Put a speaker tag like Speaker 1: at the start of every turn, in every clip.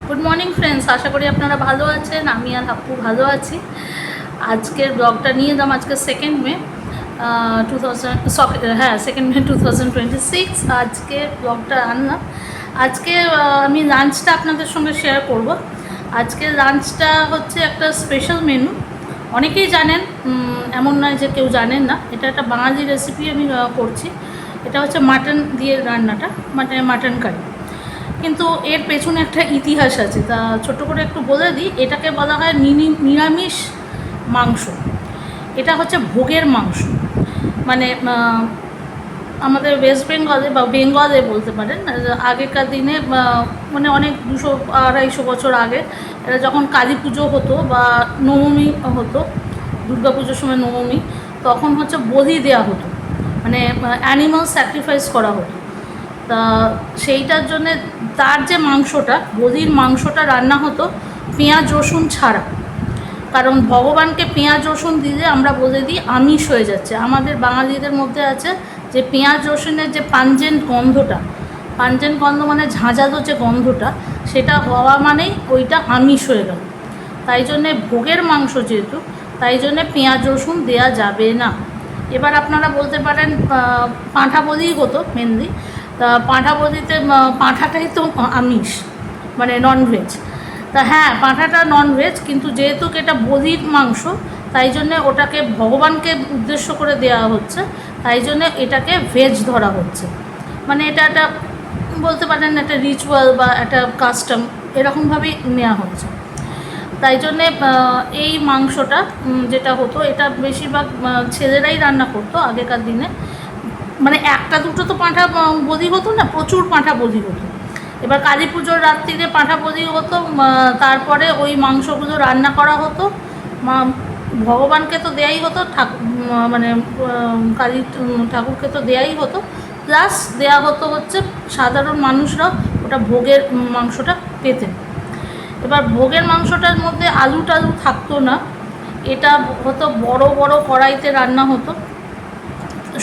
Speaker 1: Good morning friends, আশা করি আপনারা ভালো আছেন। আমি আর হাপ্পু ভালো আছি। আজকের ব্লগটা নিয়ে এলাম আজকে 2nd মে 2026। আজকে ব্লগটা আনলাম। আজকে আমি লাঞ্চটা আপনাদের সঙ্গে শেয়ার করব। আজকের লাঞ্চটা হচ্ছে একটা স্পেশাল মেনু। অনেকেই জানেন, এমন নয় যে কেউ জানেন না। এটা একটা বাঙালি রেসিপি আমি করছি। এটা হচ্ছে মাটন দিয়ে রান্নাটা, মাটন কারি। কিন্তু এর পেছনে একটা ইতিহাস আছে, তা ছোট্ট করে একটু বলে দিই। এটাকে বলা হয় নিরামিষ মাংস। এটা হচ্ছে ভোগের মাংস। মানে আমাদের ওয়েস্ট বেঙ্গলে বা বেঙ্গলে বলতে পারেন, আগেকার দিনে মানে অনেক 200-250 বছর আগে, এটা যখন কালী পুজো হতো বা নবমী হতো, দুর্গা পুজোর সময় নবমী, তখন হচ্ছে বলি দেওয়া হতো, মানে অ্যানিমাল স্যাক্রিফাইস করা হতো। তা সেইটার জন্যে তার যে মাংসটা, বলির মাংসটা রান্না হতো পেঁয়াজ রসুন ছাড়া। কারণ ভগবানকে পেঁয়াজ রসুন দিলে আমরা বলে দিই আমিষ হয়ে যাচ্ছে। আমাদের বাঙালিদের মধ্যে আছে যে পেঁয়াজ রসুনের যে পাঞ্জেন্ট গন্ধ মানে ঝাঁঝালো যে গন্ধটা, সেটা হওয়া মানেই ওইটা আমিষ হয়ে গেল। তাই জন্যে ভোগের মাংস যেহেতু, তাই জন্যে পেঁয়াজ রসুন দেয়া যাবে না। এবার আপনারা বলতে পারেন পাঁঠা বলিই হতো মেনলি। তা পাঁঠা বলিতে পাঁঠাটাই তো আমিষ, মানে ননভেজ। তা হ্যাঁ, পাঁঠাটা ননভেজ, কিন্তু যেহেতু এটা বলির মাংস, তাই জন্যে ওটাকে ভগবানকে উদ্দেশ্য করে দেওয়া হচ্ছে, তাই জন্যে এটাকে ভেজ ধরা হচ্ছে। মানে এটা একটা বলতে পারেন একটা রিচুয়াল বা একটা কাস্টম, এরকমভাবেই নেওয়া হচ্ছে। তাই জন্যে এই মাংসটা যেটা হতো, এটা বেশিরভাগ ছেলেরাই রান্না করতো আগেকার দিনে। মানে একটা দুটো তো পাঁঠা বলি হতো না, প্রচুর পাঁঠা বলি হতো। এবার কালী পুজোর রাত্রিরে পাঁঠা বলি হতো, তারপরে ওই মাংসগুলো রান্না করা হতো। ভগবানকে তো দেয়াই হতো, মানে কালী ঠাকুরকে তো দেয়াই হতো, প্লাস দেয়া হতো হচ্ছে সাধারণ মানুষরাও ওটা ভোগের মাংসটা পেতেন। এবার ভোগের মাংসটার মধ্যে আলু টালু থাকতো না। এটা হতো বড় বড় কড়াইতে রান্না হতো,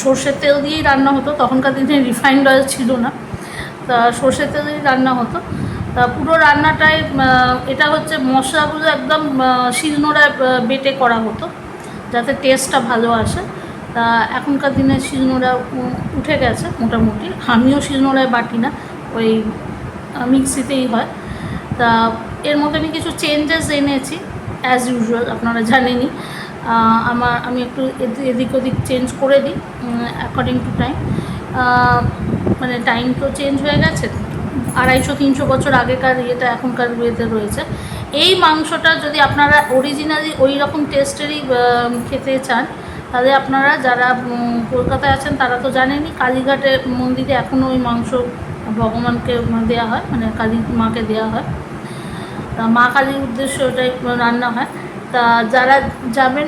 Speaker 1: সর্ষের তেল দিয়েই রান্না হতো। তখনকার দিনে রিফাইন্ড অয়েল ছিল না, তা সর্ষের তেল দিয়েই রান্না হতো। তা পুরো রান্নাটায় এটা হচ্ছে মশলাগুলো একদম শিলনোড়ায় বেটে করা হতো, যাতে টেস্টটা ভালো আসে। তা এখনকার দিনে শিলনোড়া উঠে গেছে মোটামুটি। আমিও শিলনোড়ায় বাটি না, ওই মিক্সিতেই হয়। তা এর মধ্যে আমি কিছু চেঞ্জেস এনেছি, অ্যাজ ইউজুয়াল, আপনারা জানেনই। আমি একটু এদিক ওদিক চেঞ্জ করে দিই অ্যাকর্ডিং টু টাইম। মানে টাইম তো চেঞ্জ হয়ে গেছে, 250-300 বছর আগেকার ইয়েটা এখনকার ইয়েতে রয়েছে। এই মাংসটা যদি আপনারা অরিজিনালি ওই রকম টেস্টেরই খেতে চান, তাহলে আপনারা যারা কলকাতায় আছেন তারা তো জানেনই, কালীঘাটের মন্দিরে এখনও ওই মাংস ভগবানকে দেওয়া হয়, মানে কালী মাকে দেওয়া হয়। তা মা কালীর উদ্দেশ্যে ওটাই রান্না হয়। তা যারা যাবেন,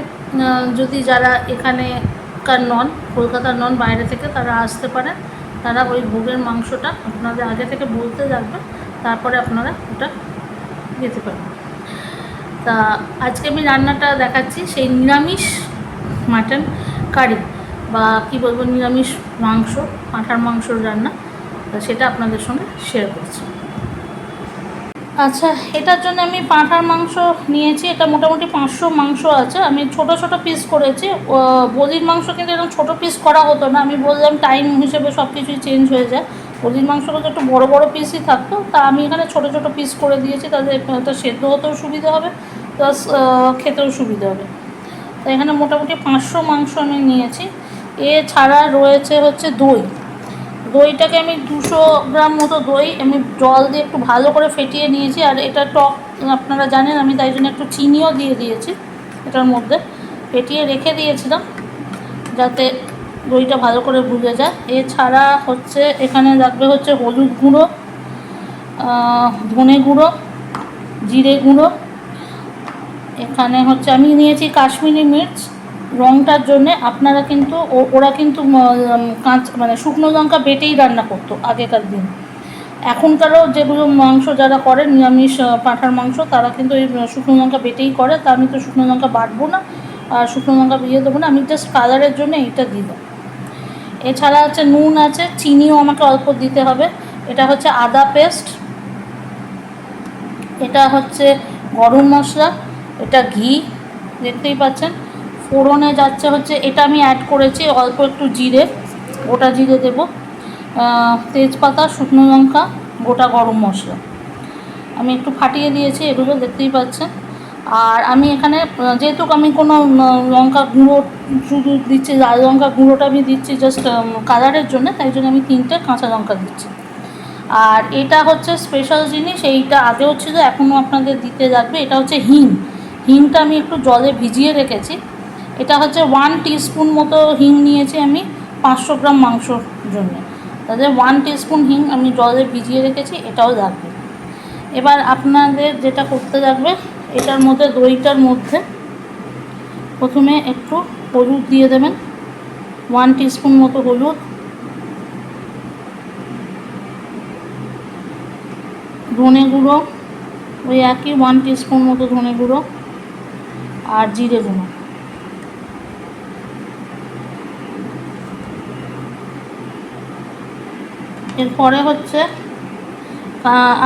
Speaker 1: যদি যারা এখানেকার নন, কলকাতার নন, বাইরে থেকে তারা আসতে পারেন, তারা ওই ভোগের মাংসটা আপনাদের আগে থেকে বলতে লাগবে, তারপরে আপনারা ওটা যেতে পারেন। তা আজকে আমি রান্নাটা দেখাচ্ছি সেই নিরামিষ মাটন কারি, বা কী বলবো, নিরামিষ মাংস, পাঁঠার মাংসর রান্না। তা সেটা আপনাদের সঙ্গে শেয়ার করছি। আচ্ছা, এটার জন্য আমি পাঁঠার মাংস নিয়েছি। এটা মোটামুটি 500 মাংস আছে। আমি ছোট ছোট পিস করেছি। বলির মাংস কিন্তু এরকম ছোটো পিস করা হতো না। আমি বললাম টাইম হিসেবে সব কিছুই চেঞ্জ হয়ে যায়। বলির মাংসগুলো একটু বড় বড় পিসই থাকতো, তা আমি এখানে ছোট ছোট পিস করে দিয়েছি, তাদের এটা সেদ্ধ হতেও সুবিধা হবে, প্লাস খেতেও সুবিধা হবে। তো এখানে মোটামুটি 500 মাংস আমি নিয়েছি। এছাড়া রয়েছে হচ্ছে দই। দইটাকে আমি 200 গ্রাম মতো দই আমি জল দিয়ে একটু ভালো করে ফেটিয়ে নিয়েছি। আর এটা টক আপনারা জানেন, আমি তাই জন্য একটু চিনিও দিয়ে দিয়েছি এটার মধ্যে। ফেটিয়ে রেখে দিয়েছিলাম যাতে দইটা ভালো করে ভুলে যায়। এছাড়া হচ্ছে এখানে লাগবে হচ্ছে হলুদ গুঁড়ো, ধনে গুঁড়ো, জিরে গুঁড়ো। এখানে হচ্ছে আমি নিয়েছি কাশ্মীরি মির্চ রঙটার জন্যে। আপনারা কিন্তু ওরা কিন্তু মানে শুকনো লঙ্কা বেটেই রান্না করতো আগেকার দিন। এখনকারও যেগুলো মাংস যারা করে নিরামিষ পাঁঠার মাংস, তারা কিন্তু এই শুকনো লঙ্কা বেটেই করে। তা আমি তো শুকনো লঙ্কা বাটবো না আর শুকনো লঙ্কা দিয়ে দেবো না, আমি জাস্ট কালারের জন্য এইটা দিলাম। এছাড়া হচ্ছে নুন আছে, চিনিও আমাকে অল্প দিতে হবে। এটা হচ্ছে আদা পেস্ট, এটা হচ্ছে গরম মশলা, এটা ঘি দেখতেই পাচ্ছেন। ফোড়নে যাচ্ছে হচ্ছে, এটা আমি অ্যাড করেছি অল্প একটু জিরে, গোটা জিরে দেবো, তেজপাতা, শুকনো লঙ্কা, গোটা গরম মশলা আমি একটু ফাটিয়ে দিয়েছি, এগুলো দেখতেই পাচ্ছেন। আর আমি এখানে যেহেতু আমি কোনো লঙ্কা গুঁড়ো শুধু দিচ্ছি, লাল লঙ্কা গুঁড়োটা আমি দিচ্ছি জাস্ট কালারের জন্য, তাই জন্য আমি 3টে কাঁচা লঙ্কা দিচ্ছি। আর এটা হচ্ছে স্পেশাল জিনিস, এইটা আগেও ছিল, এখনও আপনাদের দিতে লাগবে। এটা হচ্ছে হিং। হিংটা আমি একটু জলে ভিজিয়ে রেখেছি। এটা হচ্ছে 1 টিস্পুন মতো হিং নিয়েছি আমি 500 গ্রাম মাংসর জন্য, তাহলে 1 টিস্পুন হিং আমি জলে ভিজিয়ে রেখেছি, এটাও লাগবে। এবার আপনাদের যেটা করতে লাগবে, এটার মধ্যে দইটার মধ্যে প্রথমে একটু হলুদ দিয়ে দেবেন, 1 টিস্পুন মতো হলুদ, ধনে গুঁড়ো ওই একই 1 টিস্পুন মতো ধনে গুঁড়ো, আর জিরে গুঁড়ো। এরপরে হচ্ছে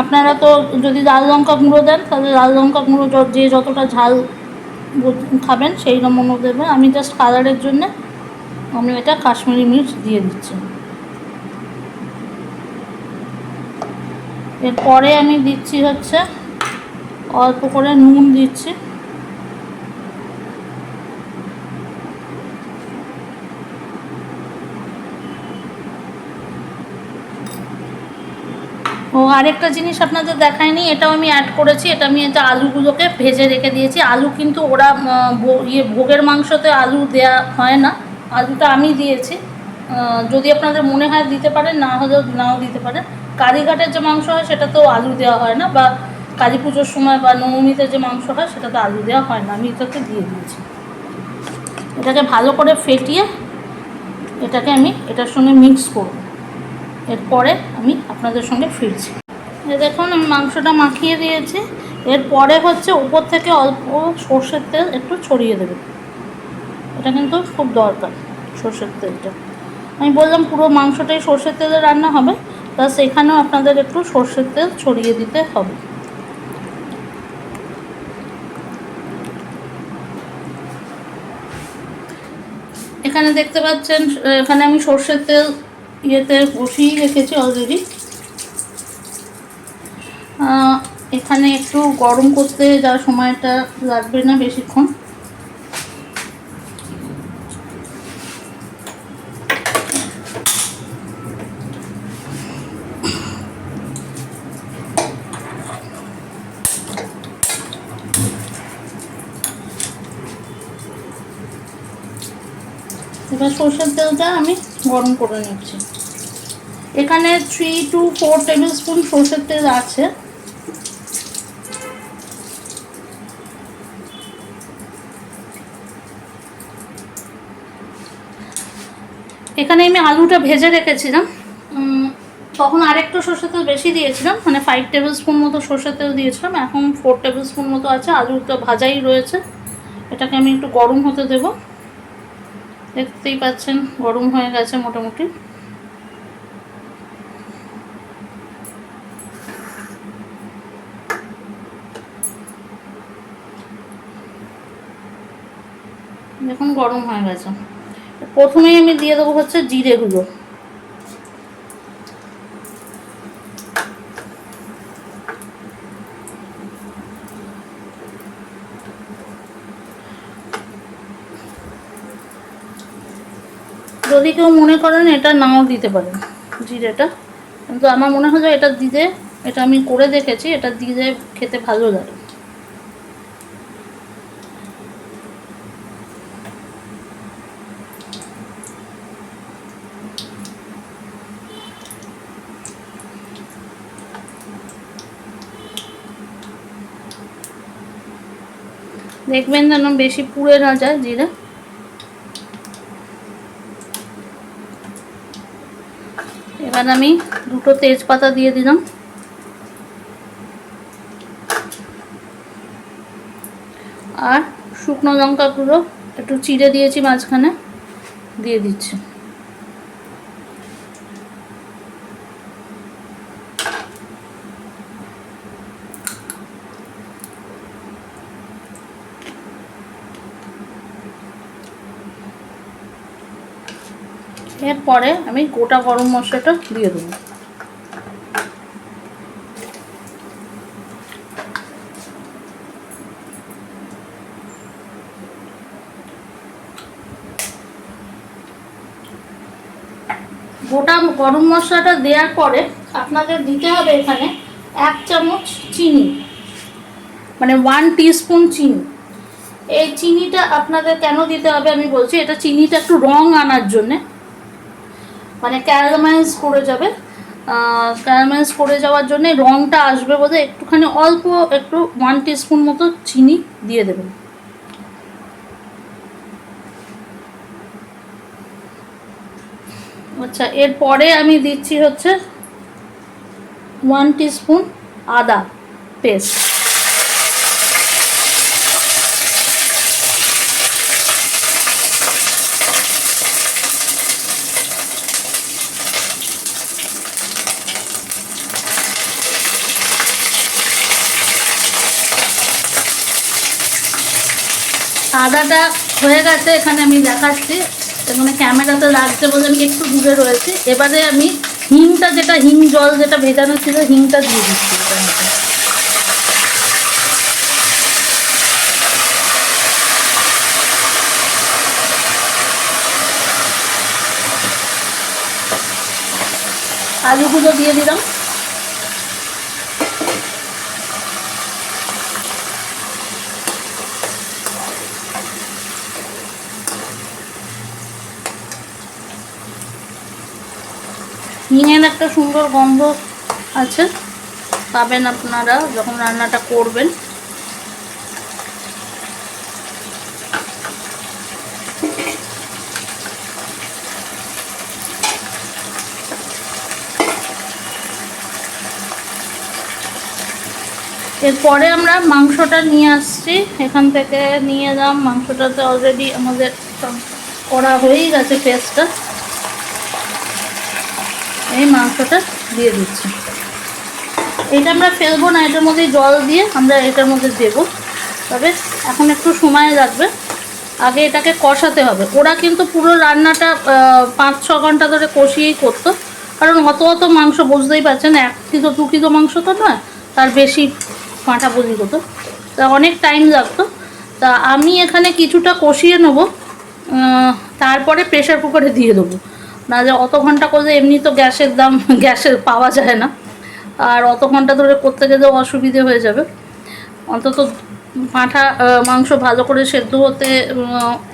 Speaker 1: আপনারা তো যদি লাল লঙ্কা গুঁড়ো দেন, তাহলে লাল লঙ্কা গুঁড়ো যে যতটা ঝাল খাবেন সেই রকম দেবেন। আমি জাস্ট কালারের জন্যে আমি এটা কাশ্মীরি মির্চ দিয়ে দিচ্ছি। এরপরে আমি দিচ্ছি হচ্ছে অল্প করে নুন দিচ্ছি, ও আরেকটা জিনিস আপনাদের দেখায়নি, এটাও আমি অ্যাড করেছি। এটা আমি এটা আলুগুলোকে ভেজে রেখে দিয়েছি। আলু কিন্তু ওরা ভোগের মাংসতে আলু দেয়া হয় না, আলুটা আমি দিয়েছি। যদি আপনাদের মনে হয় দিতে পারেন, না হলেও নাও দিতে পারেন। কালীঘাটের যে মাংস হয় সেটাতেও আলু দেওয়া হয় না, বা কালী পুজোর সময় বা নবমীতে যে মাংস হয় সেটাতে আলু দেওয়া হয় না, আমি এটাকে দিয়ে দিয়েছি। এটাকে ভালো করে ফেটিয়ে এটাকে আমি এটার সঙ্গে মিক্স করব। এরপরে আমি আপনাদের সঙ্গে ফিরছি। দেখুন আমি মাংসটা মাখিয়ে দিয়েছি। এরপরে হচ্ছে উপর থেকে অল্প সর্ষের তেল একটু ছড়িয়ে দেবে, এটা কিন্তু খুব দরকার সর্ষের তেলটা। আমি বললাম পুরো মাংসটাই সর্ষের তেলে রান্না হবে, প্লাস এখানেও আপনাদের একটু সর্ষের তেল ছড়িয়ে দিতে হবে। এখানে দেখতে পাচ্ছেন, এখানে আমি সর্ষের তেল ইয়েতে বসিয়ে রেখেছি অলরেডি। এখানে একটু গরম করতে যা সময়টা লাগবে না বেশিক্ষণ। এবার সর্ষের তেলটা আমি গরম করে নিচ্ছি। এখানে 3 to 4 টেবিল স্পুন সর্ষের তেল আছে। এখানে আমি আলুটা ভেজে রেখেছিলাম, তখন আরেকটু সর্ষের তেল বেশি দিয়েছিলাম, মানে 5 টেবিল স্পুন মতো সর্ষের তেল দিয়েছিলাম, এখন 4 টেবিল স্পুন মতো আছে। আলুটা ভাজাই রয়েছে, এটাকে আমি একটু গরম হতে দেব। দেখতেই পাচ্ছেন গরম হয়ে গেছে মোটামুটি। দেখুন গরম হয়ে গেছে। প্রথমেই আমি দিয়ে দেবো হচ্ছে জিরে গুঁড়ো, যদি কেউ মনে করেন এটা নাও দিতে পারেন জিরেটা, কিন্তু আমার মনে হলো এটা দিতে, এটা আমি করে দেখেছি, এটা দিলে খেতে ভালো লাগে। দেখবেন যেন বেশি পুড়ে না যায় জিরে। এবার আমি 2টো তেজপাতা দিয়ে দিলাম, আর শুকনো লঙ্কা গুঁড়ো একটু চিড়ে দিয়েছি মাঝখানে, দিয়ে দিচ্ছি। এরপরে আমি গোটা গরম মশলাটা দিয়ে দেবো। গোটা গরম মশলাটা দেওয়ার পরে আপনাদের দিতে হবে এখানে 1 চামচ চিনি, মানে 1 টিস্পুন চিনি। এই চিনিটা আপনাদের কেন দিতে হবে আমি বলছি, এটা চিনিটা একটু রং আনার জন্যে, মানে ক্যারামেলাইজ করে যাবে, ক্যারামেলাইজ করে যাওয়ার জন্যে রংটা আসবে বলে একটুখানি অল্প একটু 1 টিস্পুন মতো চিনি দিয়ে দেবেন। আচ্ছা, এরপরে আমি দিচ্ছি হচ্ছে 1 টিস্পুন আদা পেস্ট। আদাটা হয়ে গেছে, এখানে আমি দেখাচ্ছি, এখানে ক্যামেরাতে লাগছে বলে আমি একটু দূরে রয়েছি। এবারে আমি হিংটা, যেটা হিং জল যেটা ভেজানো ছিল, হিংটা দিয়ে দিচ্ছি এটার মধ্যে। আলুগুলো দিয়ে দিলাম। হিঙের একটা সুন্দর গন্ধ আছে, পাবেন আপনারা যখন রান্নাটা করবেন। এরপরে আমরা মাংসটা নিয়ে আসছি, এখান থেকে নিয়ে এলাম। মাংসটাতে অলরেডি আমাদের করা হয়েই গেছে পেস্টটা। এই মাংসটা দিয়ে দিচ্ছি। এটা আমরা ফেলবো না, এটার মধ্যে জল দিয়ে আমরা এটার মধ্যে দেবো। তবে এখন একটু সময় লাগবে, আগে এটাকে কষাতে হবে। ওরা কিন্তু পুরো রান্নাটা 5-6 ঘন্টা ধরে কষিয়েই করতো, কারণ অত অত মাংস বুঝতেই পারছেন, 1 কিলো 2 কিলো মাংস তো নয়, তার বেশি কাঁটাবুজি হতো, তা অনেক টাইম লাগতো। তা আমি এখানে কিছুটা কষিয়ে নেবো, তারপরে প্রেশার কুকারে দিয়ে দেবো। নাহলে অত ঘন্টা করলে এমনি তো গ্যাসের দাম, গ্যাসের পাওয়া যায় না, আর অত ঘন্টা ধরে করতে গেলেও অসুবিধে হয়ে যাবে। অন্তত পাঁঠা মাংস ভালো করে সেদ্ধ হতে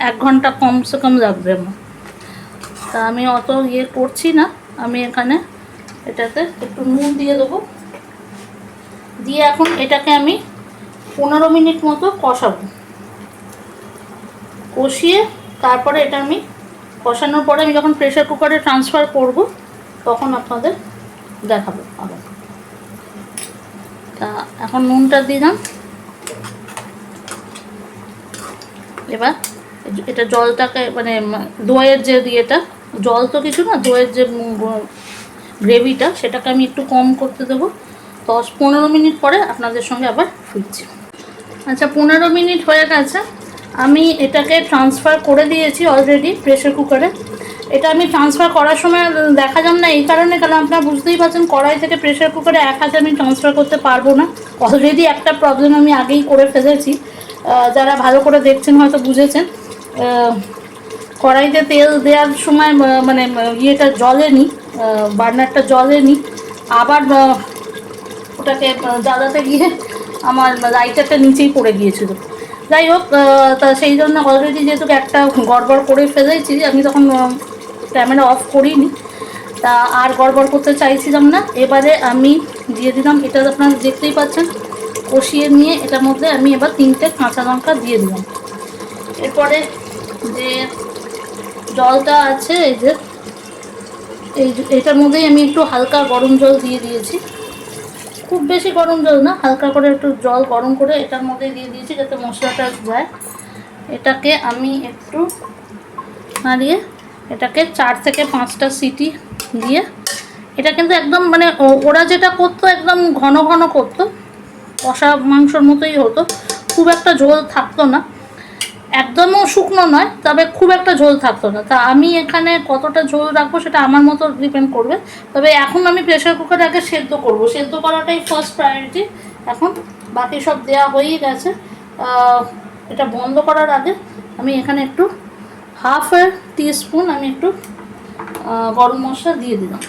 Speaker 1: 1 ঘন্টা কমসে কম লাগবে আমার। তা আমি অত করছি না, আমি এখানে এটাতে একটু নুন দিয়ে দেবো, দিয়ে এখন এটাকে আমি 15 মিনিট মতো কষাবো। কষিয়ে তারপরে এটা আমি কষানোর পরে আমি যখন প্রেশার কুকারে ট্রান্সফার করব তখন আপনাদের দেখাবো আবার। তা এখন নুনটা দিলাম। এবার এটা জলটাকে, মানে দইয়ের যে দিয়েটা, জল তো কিছু না, দইয়ের যে গ্রেভিটা, সেটাকে আমি একটু কম করতে দেবো। 10-15 মিনিট পরে আপনাদের সঙ্গে আবার ফিরছি। আচ্ছা, 15 মিনিট হয়ে গেছে, আমি এটাকে ট্রান্সফার করে দিয়েছি অলরেডি প্রেশার কুকারে। এটা আমি ট্রান্সফার করার সময় দেখা যান না, এই কারণে, কারণ আপনারা বুঝতেই পারছেন কড়াই থেকে প্রেশার কুকারে এক হাতে আমি ট্রান্সফার করতে পারবো না। অলরেডি একটা প্রবলেম আমি আগেই করে ফেলেছি, যারা ভালো করে দেখছেন হয়তো বুঝেছেন। কড়াইতে তেল দেওয়ার সময় মানে ইয়েটা জ্বলেনি, বার্নারটা জ্বলেনি, আবার ওটাকে জ্বালাতে গিয়ে আমার লাইটারটা নিচেই পড়ে গিয়েছিল। যাই হোক, তা সেই জন্য অলরেডি যেহেতু একটা গড়বড় করে ফেলেছি, আমি তখন ক্যামেরা অফ করিনি, তা আর গড়বড় করতে চাইছিলাম না। এবারে আমি দিয়ে দিলাম, এটা আপনারা দেখতেই পাচ্ছেন, কষিয়ে নিয়ে এটার মধ্যে আমি এবার 3টে কাঁচা লঙ্কা দিয়ে দিলাম। এরপরে যে জলটা আছে, এটার মধ্যেই আমি একটু হালকা গরম জল দিয়ে দিয়েছি, খুব বেশি গরম জল না, হালকা করে একটু জল গরম করে এটার মধ্যে দিয়ে দিয়েছি যাতে মশলাটা যায়। এটাকে আমি একটু নাড়িয়ে এটাকে 4 থেকে 5টা সিটি দিয়ে, এটা কিন্তু একদম মানে ওরা যেটা করতো একদম ঘন ঘন করতো, কষা মাংসর মতোই হতো, খুব একটা ঝোল থাকতো না। একদমও শুকনো নয়, তবে খুব একটা ঝোল থাকতো না। তা আমি এখানে কতটা ঝোল রাখবো সেটা আমার মতো ডিপেন্ড করবে। তবে এখন আমি প্রেশার কুকারে আগে সেদ্ধ করব, সেদ্ধ করাটাই ফার্স্ট প্রায়োরিটি। এখন বাকি সব দেওয়া হয়েই গেছে। এটা বন্ধ করার আগে আমি এখানে একটু হাফ এ টিস্পুন আমি একটু গরম মশলা দিয়ে দিলাম।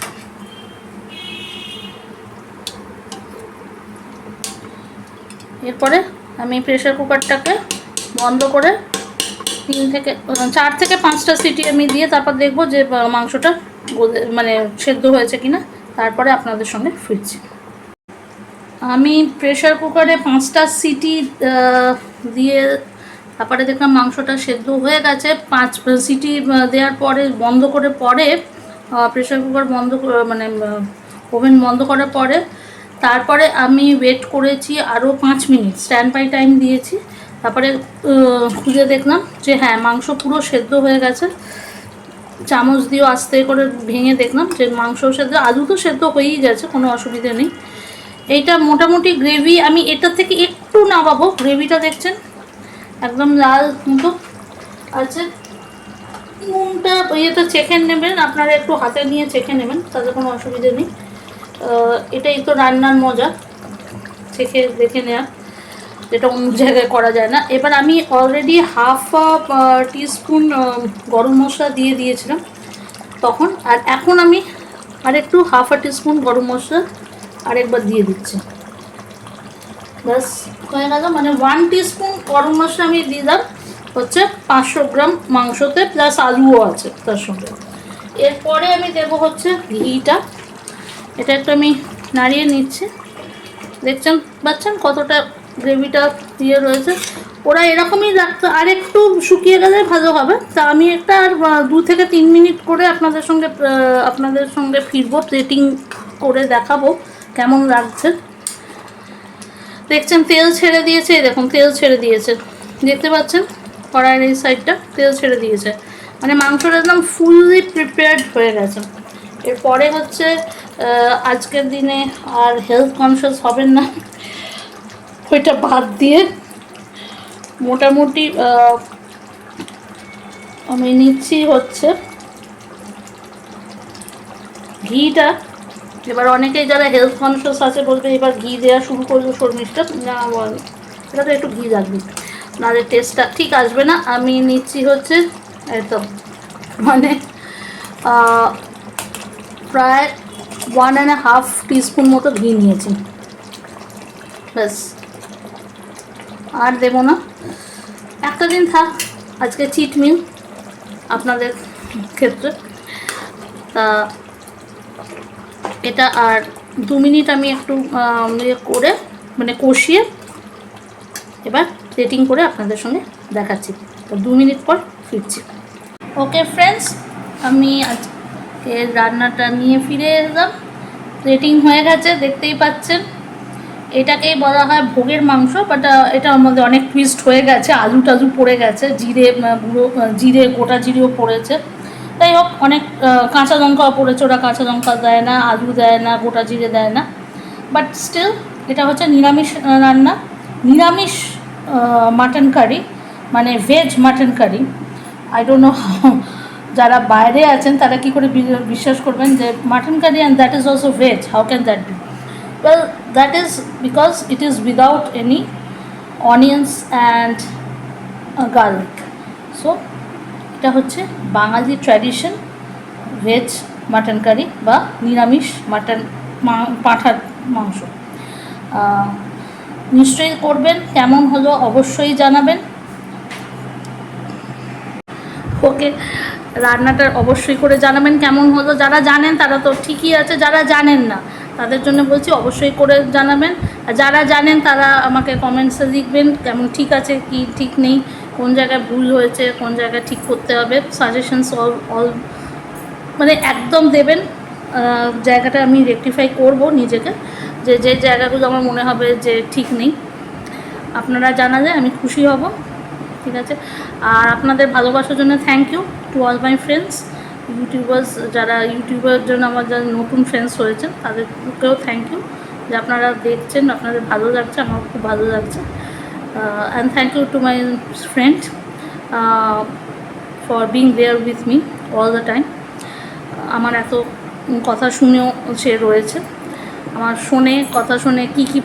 Speaker 1: এরপরে আমি প্রেশার কুকারটাকে বন্ধ করে 4 থেকে 5টা সিটি আমি দিয়ে তারপর দেখবো যে মাংসটা মানে সেদ্ধ হয়েছে কিনা, তারপরে আপনাদের সঙ্গে ফিরছি। আমি প্রেশার কুকারে 5টা সিটি দিয়ে তারপরে দেখলাম মাংসটা সেদ্ধ হয়ে গেছে। 5 সিটি দেওয়ার পরে বন্ধ করে পরে প্রেশার কুকার বন্ধ মানে ওভেন বন্ধ করার পরে তারপরে আমি ওয়েট করেছি আরও 5 মিনিট, স্ট্যান্ড বাই টাইম দিয়েছি। তারপরে খুঁজে দেখলাম যে হ্যাঁ মাংস পুরো সেদ্ধ হয়ে গেছে। চামচ দিয়েও আস্তে করে ভেঙে দেখলাম যে মাংস সেদ্ধ, আলু তো সেদ্ধ হয়েই গেছে, কোনো অসুবিধা নেই। এইটা মোটামুটি গ্রেভি আমি এটার থেকে একটু নামাবো। গ্রেভিটা দেখছেন একদম লাল মতো আছে। নুনটা ইয়েটা চেখে নেবেন আপনারা, একটু হাতে নিয়ে চেখে নেবেন, তাতে কোনো অসুবিধা নেই। এটাই তো রান্নার মজা, চেখে দেখে নেওয়া, যেটা অন্য জায়গায় করা যায় না। এবার আমি অলরেডি হাফ টিস্পুন গরম মশলা দিয়ে দিয়েছিলাম তখন, আর এখন আমি আরেকটু হাফ টিস্পুন গরম মশলা আরেকবার দিয়ে দিচ্ছি। ব্যাস হয়ে গেল। মানে 1 টিস্পুন গরম মশলা আমি দিলাম হচ্ছে 500 গ্রাম মাংসতে, প্লাস আলুও আছে তার সঙ্গে। এরপরে আমি দেবো হচ্ছে ঘিটা। এটা একটু আমি নাড়িয়ে নিচ্ছি। দেখছেন পাচ্ছেন কতটা গ্রেভিটা দিয়ে রয়েছে। ওরা এরকমই রাখতো, আর একটু শুকিয়ে গেলে ভালো হবে। তা আমি একটা আর 2 থেকে 3 মিনিট করে আপনাদের সঙ্গে ফিরবো, প্লেটিং করে দেখাবো কেমন লাগছে। দেখছেন তেল ছেড়ে দিয়েছে, দেখুন তেল ছেড়ে দিয়েছে, দেখতে পাচ্ছেন কড়াইয়ের এই সাইডটা তেল ছেড়ে দিয়েছে, মানে মাংসটা একদম ফুললি প্রিপেয়ার্ড হয়ে গেছে। এরপরে হচ্ছে আজকের দিনে আর হেলথ কনসিয়াস হবেন না, ওইটা বাদ দিয়ে মোটামুটি আমি নিচ্ছি হচ্ছে ঘিটা। এবার অনেকেই যারা হেলথ কনসিয়াস আছে বলবে এবার ঘি দেওয়া শুরু করবো শর্মিষ্ঠা, না এটা তো একটু ঘি লাগবে, নাহলে টেস্টটা ঠিক আসবে না। আমি নিচ্ছি হচ্ছে একদম মানে প্রায় 1.5 টিস্পুন মতো ঘি নিয়েছি, ব্যাস আর দেবো না। একটা দিন থাক, আজকে চিট মিল আপনাদের ক্ষেত্রে। তা এটা আর 2 মিনিট আমি একটু করে মানে কষিয়ে এবার প্লেটিং করে আপনাদের সঙ্গে দেখাচ্ছি। তো 2 মিনিট পর ফিরছি। ওকে ফ্রেন্ডস, আমি আজকে রান্নাটা নিয়ে ফিরে এলাম। প্লেটিং হয়ে গেছে, দেখতেই পাচ্ছেন। এটাকেই বলা হয় ভোগের মাংস, বাট এটার মধ্যে অনেক টুইস্ট হয়ে গেছে, আলু টালু পড়ে গেছে, জিরে গোটা জিরেও পড়েছে। যাই হোক, অনেক কাঁচা লঙ্কাও পড়েছে, ওরা কাঁচা লঙ্কা দেয় না, আলু দেয় না, গোটা জিরে দেয় না, বাট স্টিল এটা হচ্ছে নিরামিষ রান্না, নিরামিষ মাটন কারি, মানে veg mutton curry. I don't know যারা বাইরে আছেন তারা কী করে বিশ্বাস করবেন যে mutton curry and that is also veg, how can that be? Well, that is because it is without any onions and garlic. So এটা হচ্ছে বাঙালি ট্র্যাডিশন ভেজ মাটন কারি বা নিরামিষ মাটন পাঁঠার মাংস। নিশ্চয়ই করবেন, কেমন হলো অবশ্যই জানাবেন। ওকে, রান্নাটা অবশ্যই করে জানাবেন কেমন হলো। যারা জানেন তারা তো ঠিকই আছে, যারা জানেন না তাদের জন্য বলছি অবশ্যই করে জানাবেন। আর যারা জানেন তারা আমাকে কমেন্টসে লিখবেন কেমন ঠিক আছে কি ঠিক নেই, কোন জায়গায় ভুল হয়েছে, কোন জায়গায় ঠিক করতে হবে। সাজেশনস অল মানে একদম দেবেন, জায়গাটা আমি রেকটিফাই করব নিজেকে, যে যে জায়গাগুলো আমার মনে হবে যে ঠিক নেই আপনারা জানালে আমি খুশি হব। ঠিক আছে, আর আপনাদের ভালোবাসার জন্য thank you to all my friends YouTubers, যারা ইউটিউবের জন্য আমার যারা নতুন ফ্রেন্ডস হয়েছেন তাদেরকেও থ্যাংক ইউ যে আপনারা দেখছেন, আপনাদের ভালো লাগছে, আমার খুব ভালো লাগছে। And thank you to my friend for being there with me all the time. আমার এত কথা শুনেও সে রয়েছে, আমার কথা শোনে কী কী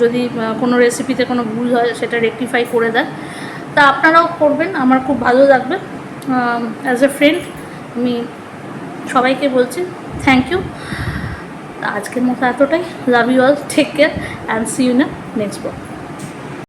Speaker 1: যদি কোনো রেসিপিতে কোনো ভুল হয় সেটা রেকটিফাই করে দেয়। তা আপনারাও করবেন, আমার খুব ভালো লাগবে। অ্যাজ এ ফ্রেন্ড আমি সবাইকে বলছি থ্যাংক ইউ। আজকের মতো এতটাই। Love you all, take care and see you in next blog.